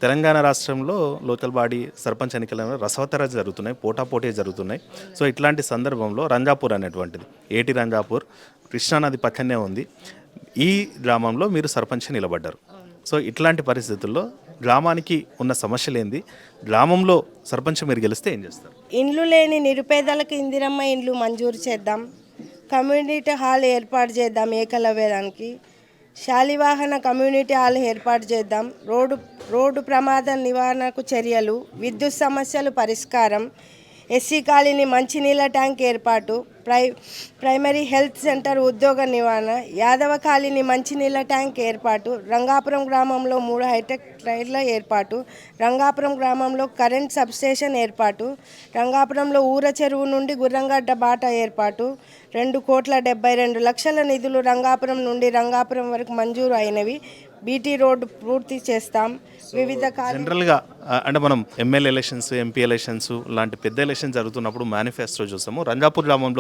తెలంగాణ రాష్ట్రంలో local body sarpanch ఎన్నికలను రసవత్తర జరుగుతున్నాయి, పోటాపోటీ జరుగుతున్నాయి. సో ఇట్లాంటి సందర్భంలో రంజాపూర్ అనేటువంటిది ఏటి రంజాపూర్ కృష్ణానది పక్కనే ఉంది. ఈ గ్రామంలో మీరు సర్పంచ్ నిలబడ్డారు. సో ఇట్లాంటి పరిస్థితుల్లో గ్రామానికి ఉన్న సమస్యలు ఏంది, గ్రామంలో సర్పంచ్ మీరు గెలిస్తే ఏం చేస్తారు? ఇండ్లు లేని నిరుపేదలకు ఇందిరమ్మ ఇండ్లు మంజూరు చేద్దాం, కమ్యూనిటీ హాల్ ఏర్పాటు చేద్దాం, ఏకలవ్యానికి శాలివాహన కమ్యూనిటీ హాల్ ఏర్పాటు చేద్దాం, రోడ్డు ప్రమాద నివారణకు చర్యలు, విద్యుత్ సమస్యలు పరిష్కారం, ఎస్సీ కాలనీ మంచినీళ్ళ ట్యాంక్ ఏర్పాటు, ప్రైమరీ హెల్త్ సెంటర్ ఉద్యోగ నివారణ, యాదవ కాలనీ మంచినీళ్ళ ట్యాంక్ ఏర్పాటు, రంగాపురం గ్రామంలో 3 హైటెక్ రైళ్ల ఏర్పాటు, రంగాపురం గ్రామంలో కరెంట్ సబ్స్టేషన్ ఏర్పాటు, రంగాపురంలో ఊర చెరువు నుండి గుర్రంగడ్డ బాట ఏర్పాటు, 2,72,00,000 నిధులు రంగాపురం నుండి రంగాపురం వరకు మంజూరు అయినవి. బీటీ రోడ్డు పూర్తి చేస్తాం. వివిధ జనరల్గా అంటే మనం ఎమ్మెల్యే ఎలక్షన్స్, ఎంపీ ఎలక్షన్స్ లాంటి పెద్ద ఎలక్షన్స్ జరుగుతున్నప్పుడు మేనిఫెస్టో చూస్తాము. రంజాపూర్ గ్రామంలో